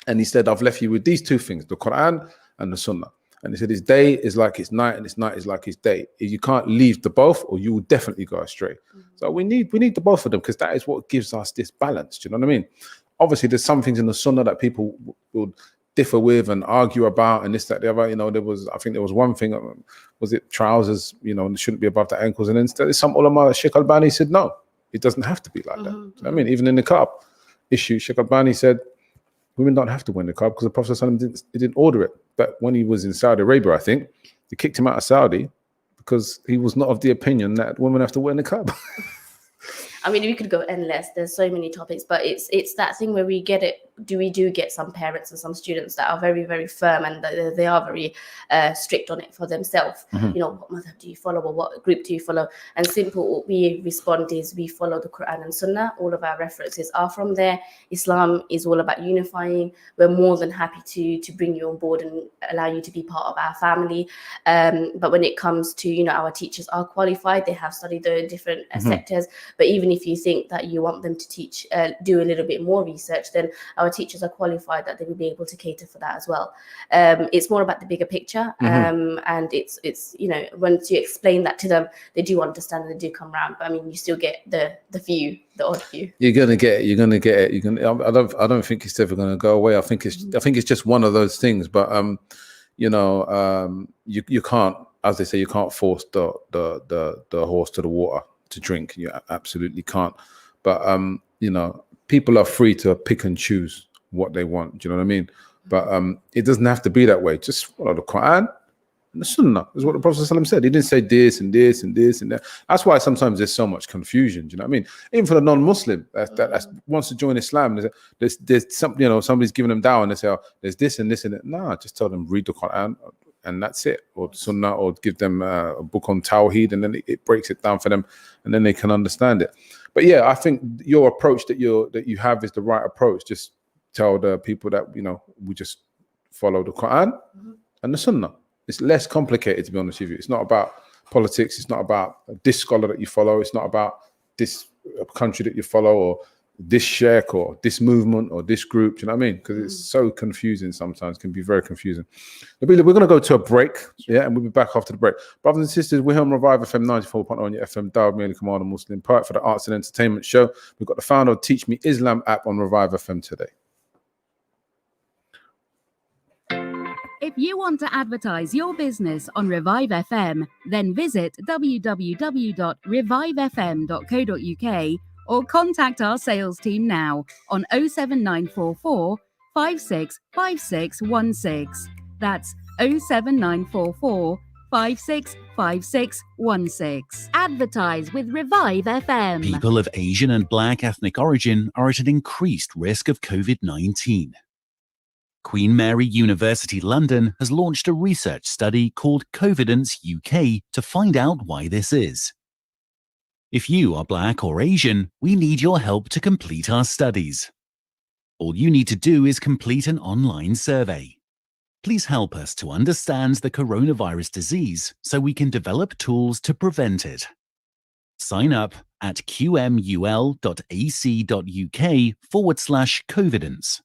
And he said, I've left you with these two things, the Quran and the Sunnah. And he said, his day is like his night and his night is like his day. You can't leave the both or you will definitely go astray. Mm-hmm. So we need the both of them because that is what gives us this balance. Do you know what I mean? Obviously, there's some things in the Sunnah that people would differ with and argue about and this, that, the other. You know, I think there was one thing, was it trousers, you know, shouldn't be above the ankles. And then there's some ulama, Sheikh Albani said, no, it doesn't have to be like that. You know what I mean? Even in the niqab issue, Sheikh Albani said, women don't have to wear niqab because the Prophet didn't order it. But when he was in Saudi Arabia, I think, they kicked him out of Saudi because he was not of the opinion that women have to wear niqab. I mean, we could go endless. There's so many topics, but it's that thing where we get it. We do get some parents and some students that are very, very firm and they are very strict on it for themselves. Mm-hmm. You know, what madhab do you follow or what group do you follow? And simple, what we respond is we follow the Quran and Sunnah. All of our references are from there. Islam is all about unifying. We're more than happy to bring you on board and allow you to be part of our family. But when it comes to, you know, our teachers are qualified. They have studied the different sectors. But even if you think that you want them to teach, do a little bit more research, then our teachers are qualified that they will be able to cater for that as well. It's more about the bigger picture, and it's you know, once you explain that to them, they do understand and they do come around. But I mean, you still get the odd few. You're gonna get it. I don't think it's ever gonna go away. I think it's just one of those things. But you know, you can't, as they say, you can't force the horse to the water to drink. You absolutely can't. But you know, people are free to pick and choose what they want. Do you know what I mean? But it doesn't have to be that way. Just follow the Quran and the Sunnah is what the Prophet ﷺ said. He didn't say this and this and this and that. That's why sometimes there's so much confusion. Do you know what I mean? Even for the non-Muslim that wants to join Islam, there's something, you know, somebody's giving them down and they say, oh, there's this and this and that. No, just tell them read the Quran and that's it, or Sunnah, or give them a book on Tawheed, and then it breaks it down for them, and then they can understand it. But yeah, I think your approach that you have is the right approach. Just tell the people that, you know, we just follow the Quran and the Sunnah. It's less complicated, to be honest with you. It's not about politics. It's not about this scholar that you follow. It's not about this country that you follow, or this sheikh, or this movement, or this group. Do you know what I mean? Because it's so confusing sometimes. It can be very confusing. Nabeela, we're going to go to a break, yeah, and we'll be back after the break. Brothers and sisters, we're here on ReviveFM 94.0 on your FM dial, merely Kamara Muslim, part for the arts and entertainment show. We've got the founder of Teach Me Islam app on ReviveFM today. If you want to advertise your business on Revive FM, then visit www.revivefm.co.uk or contact our sales team now on 07944 565616. That's 07944 565616. Advertise with Revive FM. People of Asian and Black ethnic origin are at an increased risk of COVID-19. Queen Mary University London has launched a research study called Covidence UK to find out why this is. If you are Black or Asian, we need your help to complete our studies. All you need to do is complete an online survey. Please help us to understand the coronavirus disease so we can develop tools to prevent it. Sign up at qmul.ac.uk/Covidence.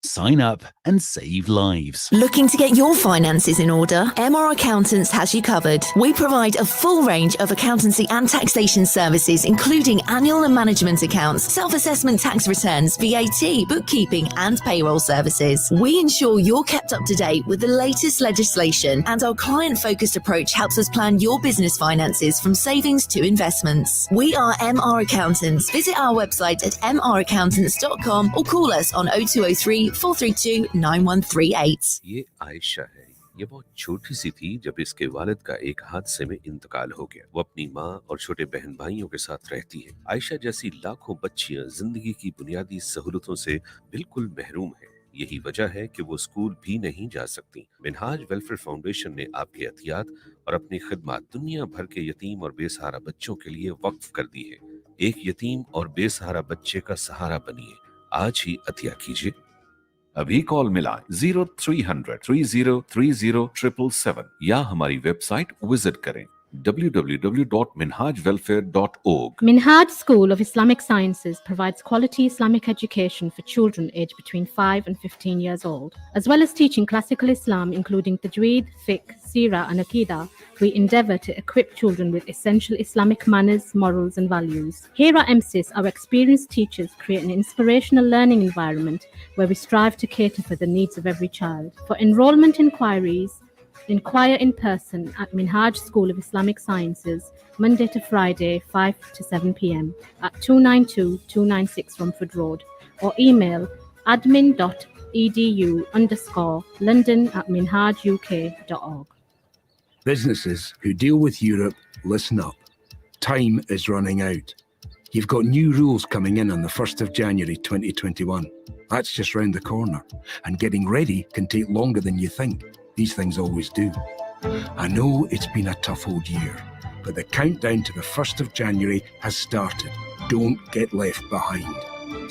Sign up and save lives. Looking to get your finances in order? MR Accountants has you covered. We provide a full range of accountancy and taxation services, including annual and management accounts, self-assessment tax returns, VAT, bookkeeping, and payroll services. We ensure you're kept up to date with the latest legislation, and our client-focused approach helps us plan your business finances from savings to investments. We are MR Accountants. Visit our website at mraccountants.com or call us on 0203 432 9138. ये आयशा है। ये बहुत छोटी सी थी जब इसके वालिद का एक हादसे में इंतकाल हो गया। वो अपनी माँ और छोटे बहन भाइयों के साथ रहती है। आयशा जैसी लाखों बच्चियां जिंदगी की बुनियादी सहूलतों से बिल्कुल महरूम है। यही वजह है कि वो स्कूल भी नहीं जा सकती। मिनहाज वेलफेयर फाउंडेशन ने आपके एहतियात और अपनी खिदमत दुनिया भर के यतीम और बेसहारा बच्चों के लिए वक्फ कर दी है। एक यतीम और बेसहारा बच्चे का सहारा बनिए। आज ही अतिया कीजिए। अभी कॉल मिला 0300 3030 या हमारी वेबसाइट विजिट करें www.minhajwelfare.org. Minhaj School of Islamic Sciences provides quality Islamic education for children aged between 5 and 15 years old. As well as teaching classical Islam, including Tajweed, Fiqh, Seerah, and Aqidah, we endeavor to equip children with essential Islamic manners, morals, and values. Here at MSIS, our experienced teachers create an inspirational learning environment where we strive to cater for the needs of every child. For enrollment inquiries, inquire in person at Minhaj School of Islamic Sciences, Monday to Friday, 5 to 7 p.m. at 292-296 Romford Road, or email admin.edu_London@minhajuk.org. Businesses who deal with Europe, listen up. Time is running out. You've got new rules coming in on the 1st of January 2021. That's just round the corner. And getting ready can take longer than you think. These things always do. I know it's been a tough old year, but the countdown to the 1st of January has started. Don't get left behind.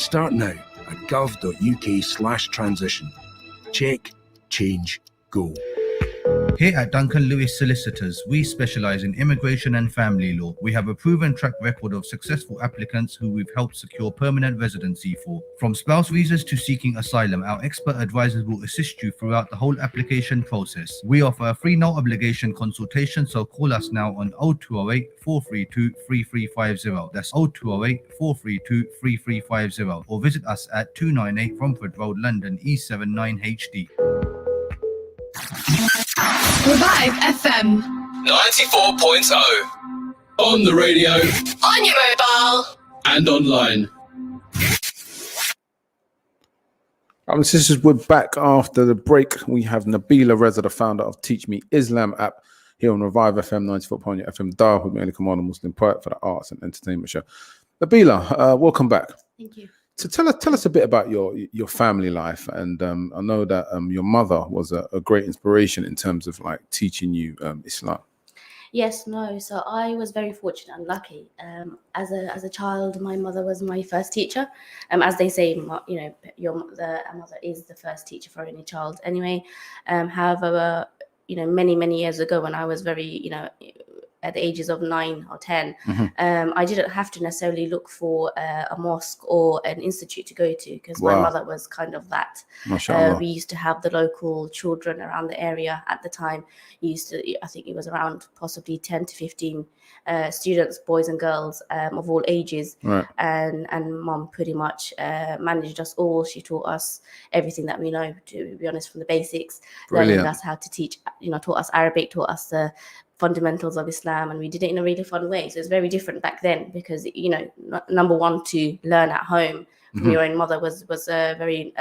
Start now at gov.uk/transition. Check, change, go. Here at Duncan Lewis Solicitors, we specialise in immigration and family law. We have a proven track record of successful applicants who we've helped secure permanent residency for. From spouse visas to seeking asylum, our expert advisors will assist you throughout the whole application process. We offer a free no obligation consultation, so call us now on 0208 432 3350. That's 0208 432 3350, or visit us at 298 Romford Road, London, E79HD. Revive FM 94.0. On the radio. On your mobile. And online. Sisters, we're back after the break. We have Nabeela Raza, the founder of Teach Me Islam app, here on Revive FM 94.0 FM dial with me, Kamara, Muslim poet for the arts and entertainment show. Nabeela, welcome back. Thank you. So tell us a bit about your family life, and I know that your mother was a great inspiration in terms of like teaching you Islam. Yes, no. So I was very fortunate and lucky. As a child, my mother was my first teacher. As they say, a mother is the first teacher for any child. Anyway, however, many years ago, when I was very, at the ages of 9 or 10, I didn't have to necessarily look for a mosque or an institute to go to, because my mother was kind of that. We used to have the local children around the area at the time. I think it was around possibly 10 to 15 students, boys and girls of all ages. Right. And mom pretty much managed us all. She taught us everything that we know, to be honest, from the basics. Brilliant. Learning us how to teach, taught us Arabic, taught us the fundamentals of Islam, and we did it in a really fun way. So it's very different back then, because number one, to learn at home from your own mother was a very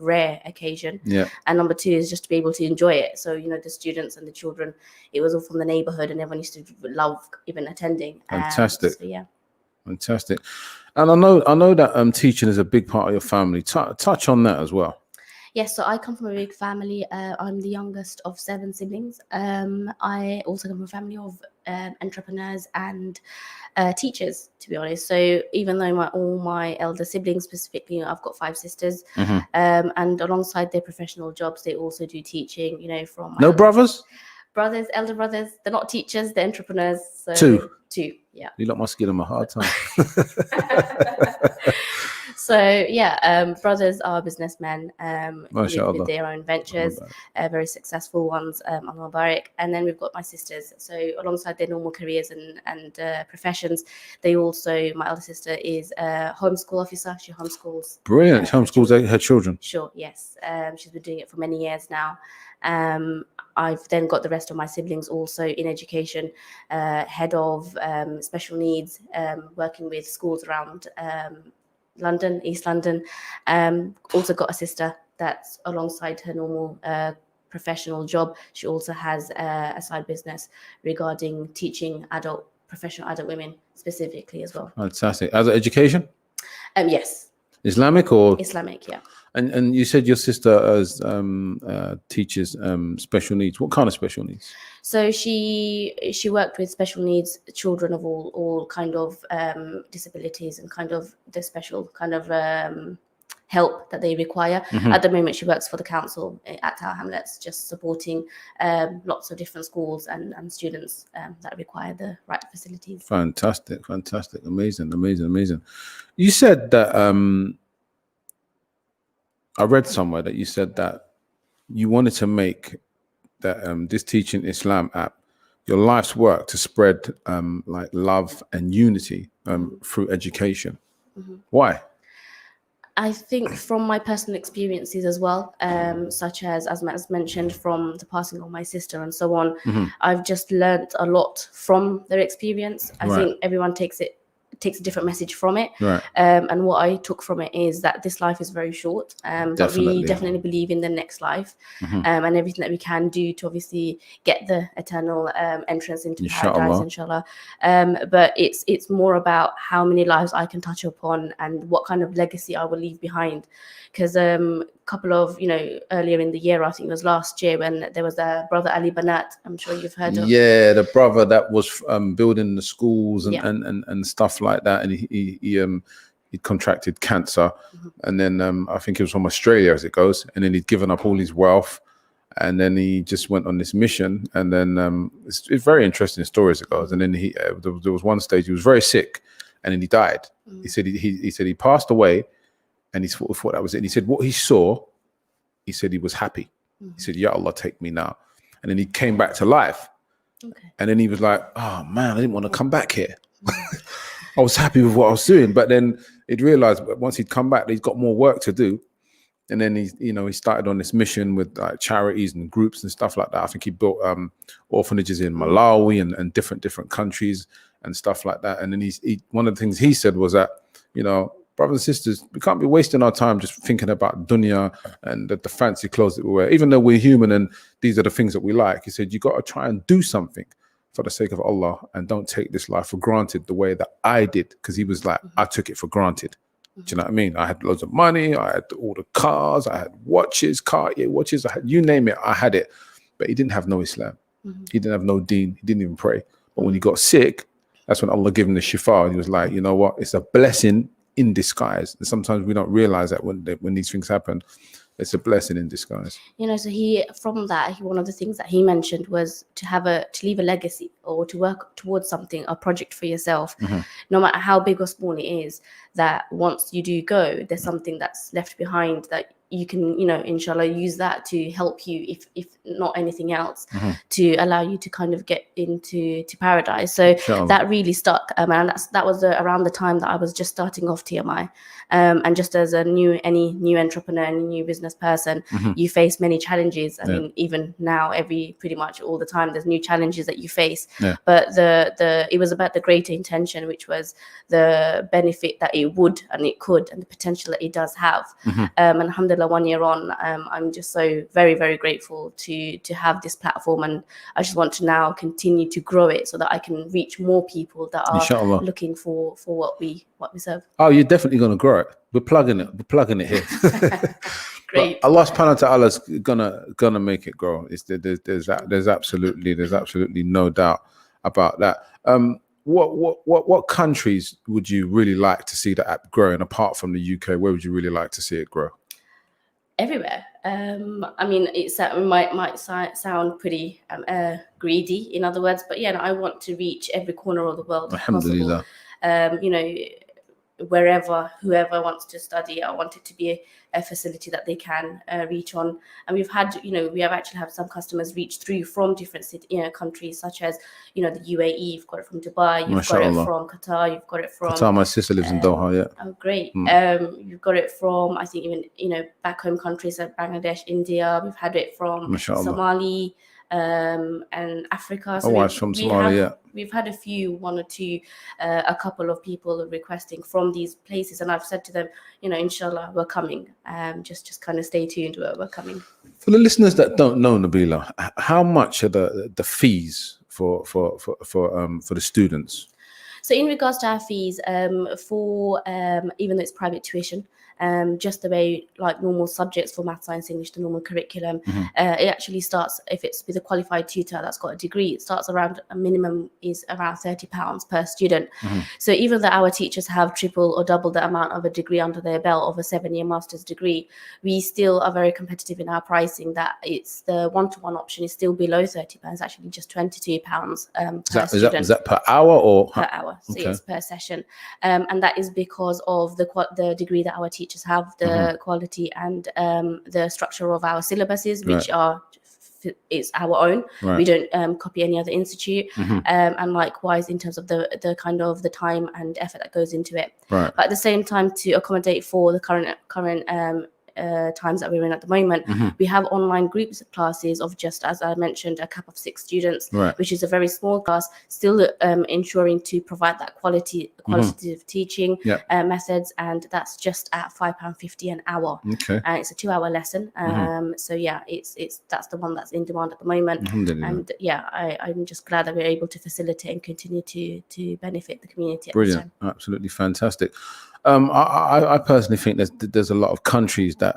rare occasion. Yeah. And number two is just to be able to enjoy it. So the students and the children, it was all from the neighborhood, and everyone used to love even attending. Fantastic. So, yeah. Fantastic. And I know that teaching is a big part of your family. Touch on that as well. Yes, so I come from a big family. I'm the youngest of 7 siblings. I also come from a family of entrepreneurs and teachers, to be honest. So even though all my elder siblings, specifically, I've got 5 sisters, and alongside their professional jobs, they also do teaching. From no brothers. Elder brothers. They're not teachers. They're entrepreneurs. So 2. Yeah. You lot must give them a hard time. So yeah, brothers are businessmen with their own ventures, very successful ones. Allah Mubarak. And then we've got my sisters. So alongside their normal careers and professions, they also, my elder sister is a homeschool officer. She homeschools. Brilliant. Homeschools her children. Sure. Yes. She's been doing it for many years now. I've then got the rest of my siblings also in education, head of special needs, working with schools around London, East London. Also got a sister that's alongside her normal professional job. She also has a side business regarding teaching professional adult women specifically as well. Fantastic. As an education? Yes. Islamic or? Islamic, yeah. And you said your sister teaches special needs. What kind of special needs? So she worked with special needs children of all kind of disabilities and kind of the special kind of help that they require. Mhm. At the moment, she works for the council at Tower Hamlets, just supporting lots of different schools and students that require the right facilities. Fantastic. Amazing. You said that I read somewhere that you said that you wanted to make that this Teaching Islam app your life's work to spread like love and unity through education. Mhm. Why? I think from my personal experiences as well, such as mentioned, from the passing of my sister and so on, Mhm. I've just learned a lot from their experience. I Right. think everyone takes a different message from it. Right. And what I took from it is that this life is very short, but we Definitely. definitely believe in the next life, Mhm. and everything that we can do to obviously get the eternal entrance into paradise, Inshallah. inshallah. But it's more about how many lives I can touch upon and what kind of legacy I will leave behind. Because a couple of, earlier in the year, I think it was last year, when there was a brother Ali Banat, I'm sure you've heard of. Yeah, the brother that was building the schools and, Yeah. and stuff like that, and he contracted cancer, and then I think he was from Australia as it goes, and then he'd given up all his wealth, and then he just went on this mission, and then it's a very interesting story as it goes, and then there was one stage he was very sick, and then he died. He said he said he passed away, and he thought that was it. And he said what he saw, he said he was happy. He said, "Ya Allah, take me now," and then he came back to life. Okay. And then he was like, "Oh man, I didn't want to come back here. I was happy with what I was doing." But then he'd realized once he'd come back, he's got more work to do. And then he started on this mission with like charities and groups and stuff like that. I think he built orphanages in Malawi and different countries and stuff like that. And then he one of the things he said was that, brothers and sisters, we can't be wasting our time just thinking about dunya and the fancy clothes that we wear. Even though we're human and these are the things that we like, he said, you got to try and do something for the sake of Allah and don't take this life for granted the way that I did. Because he was like, I took it for granted. Do you know what I mean? I had loads of money. I had all the cars. I had watches, Cartier watches. I had, you name it, I had it. But he didn't have no Islam. He didn't have no deen. He didn't even pray. But when he got sick, that's when Allah gave him the shifa. And he was like, you know what? It's a blessing in disguise. And sometimes we don't realize that when these things happen, it's a blessing in disguise. So one of the things that he mentioned was to leave a legacy or to work towards something, a project for yourself, no matter how big or small it is, that once you do go, there's something that's left behind that you can, inshallah, use that to help you, if not anything else, to allow you to kind of get into paradise. So that really stuck, and that was around the time that I was just starting off TMI, and just as any new entrepreneur, any new business person, you face many challenges. I mean, even now, pretty much all the time, there's new challenges that you face. But it was about the greater intention, which was the benefit that it would and it could, and the potential that it does have. And alhamdulillah, 1 year on, I'm just so very, very grateful to have this platform, and I just want to now continue to grow it so that I can reach more people that are Inshallah. looking for what we serve. Oh, you're definitely going to grow it. We're plugging it here. Great. But Allah subhanahu wa ta'ala is gonna make it grow. There's absolutely no doubt about that. What countries would you really like to see the app growing apart from the UK? Where would you really like to see it grow? Everywhere. I mean, it might sound pretty greedy, in other words, but I want to reach every corner of the world if possible. Alhamdulillah. wherever, whoever wants to study. I want it to be a facility that they can reach on. And we've had, we have actually had some customers reach through from different countries, such as, the UAE. You've got it from Dubai. You've got it from Qatar. You've got it from Qatar. My sister lives in Doha. Yeah. Oh, great. You've got it from, I think, even back home countries like Bangladesh, India. We've had it from Somali and Africa. So it's from Somalia. We've had a couple of people requesting from these places, and I've said to them, inshallah, we're coming. Just kind of stay tuned. We're coming. For the listeners that don't know, Nabeela, how much are the fees for the students? So in regards to our fees, for even though it's private tuition, just the way like normal subjects for math, science, English, the normal curriculum, it actually starts, if it's with a qualified tutor that's got a degree, it starts around, a minimum is around £30 per student. So even though our teachers have triple or double the amount of a degree under their belt of a 7-year master's degree, we still are very competitive in our pricing, that it's the one-to-one option is still below £30, actually just £22 per student. Is that per hour or? Per hour, so it's per session. And that is because of the degree that our teachers have, the quality and the structure of our syllabuses, which is our own. We don't copy any other institute. And likewise in terms of the kind of the time and effort that goes into it. But at the same time, to accommodate for the current times that we're in at the moment, we have online groups of classes of just, as I mentioned, a cap of 6 students, which is a very small class, still ensuring to provide that qualitative teaching methods, and that's just at £5.50 an hour. And it's a 2-hour lesson. So yeah, that's the one that's in demand at the moment. And yeah, I'm just glad that we're able to facilitate and continue to benefit the community. Brilliant, absolutely fantastic. I personally think there's a lot of countries that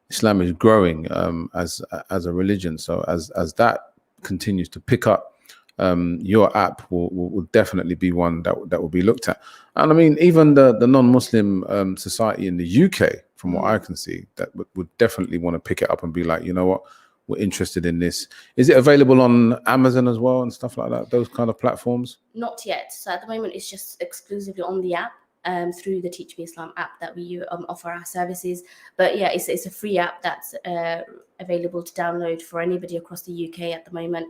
Islam is growing as a religion. So as that continues to pick up, your app will definitely be one that will be looked at. And I mean, even the non-Muslim society in the UK, from what I can see, that would definitely want to pick it up and be like, you know what, we're interested in this. Is it available on Amazon as well and stuff like that? Those kind of platforms? Not yet. So at the moment, it's just exclusively on the app. Through the Teach Me Islam app that we offer our services. But yeah, it's a free app that's available to download for anybody across the UK at the moment,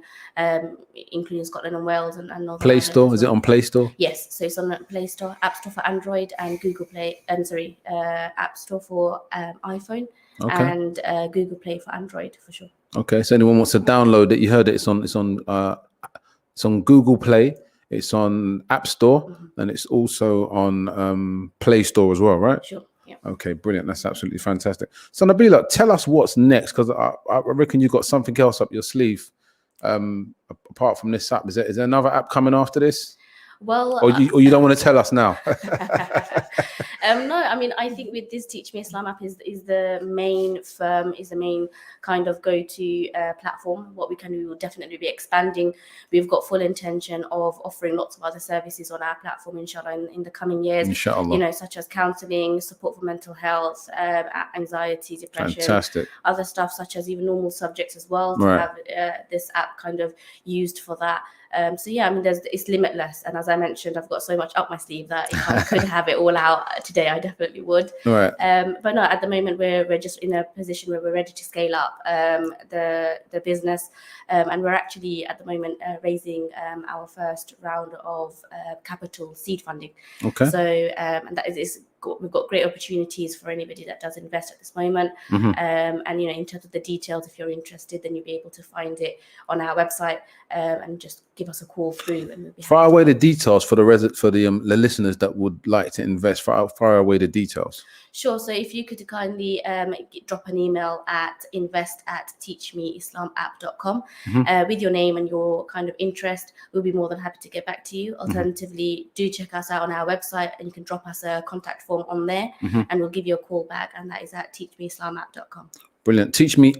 including Scotland and Wales and Northern Play Ireland. Store? Is it on Play Store? Yes, so it's on Play Store, App Store for Android, and Google Play. App Store for iPhone, and Google Play for Android for sure. Okay, so anyone wants to download it, you heard it. It's on Google Play. It's on App Store, and it's also on Play Store as well, right? Sure. Yeah. Okay, brilliant. That's absolutely fantastic. So Nabeela, tell us what's next, because I reckon you've got something else up your sleeve apart from this app. Is there another app coming after this? Well, or you don't want to tell us now? No, I mean, I think with this Teach Me Islam app is the main kind of go-to platform. What we can do, we will definitely be expanding. We've got full intention of offering lots of other services on our platform, inshallah, in the coming years. Inshallah. Such as counselling, support for mental health, anxiety, depression, fantastic. Other stuff such as even normal subjects as well. To have this app kind of used for that. So yeah, I mean, it's limitless, and as I mentioned, I've got so much up my sleeve that if I could have it all out today, I definitely would. Right. But no, at the moment we're just in a position where we're ready to scale up the business, and we're actually at the moment raising our first round of capital seed funding. Okay. So and that is we've got great opportunities for anybody that does invest at this moment. And in terms of the details, if you're interested, then you'll be able to find it on our website, and just give us a call through, and we'll be fire away the details for the listeners that would like to invest. Fire away the details. Sure. So if you could kindly drop an email at invest@teachmeislam.app.com with your name and your kind of interest, we'll be more than happy to get back to you. Alternatively, do check us out on our website, and you can drop us a contact form on there, and we'll give you a call back, and that is at teachmeislam.app.com. Brilliant. Teach me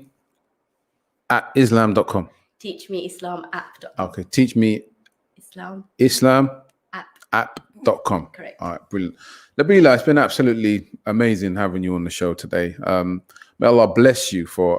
at islam.com. Teachmeislam.app.com. Okay. Teach me Islam app.com. Correct. All right, brilliant. Nabeela, it's been absolutely amazing having you on the show today. May Allah bless you for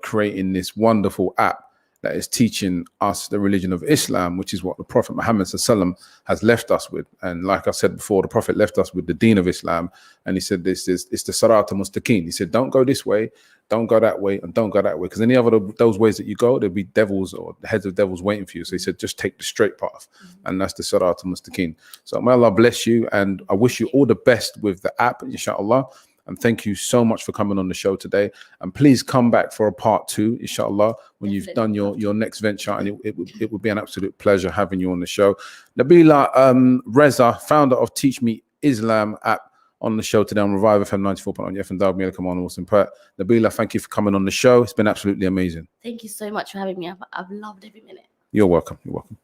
creating this wonderful app that is teaching us the religion of Islam, which is what the Prophet Muhammad sallallahu has left us with. And like I said before, the Prophet left us with the deen of Islam, and he said it's the Sirat al-Mustaqim. He said, don't go this way, don't go that way, and don't go that way, because any other of those ways that you go, there'll be devils or the heads of devils waiting for you. So he said, just take the straight path, and that's the Sirat al-Mustaqim. So may Allah bless you, and I wish you all the best with the app, inshallah. And thank you so much for coming on the show today. And please come back for a part 2, inshallah, when you've done your next venture. And it would be an absolute pleasure having you on the show. Nabeela Raza, founder of Teach Me Islam app, on the show today on Revive FM 94.1 FM. Dawg Kamara, Wilson Pert. Nabeela, thank you for coming on the show. It's been absolutely amazing. Thank you so much for having me. I've loved every minute. You're welcome. You're welcome.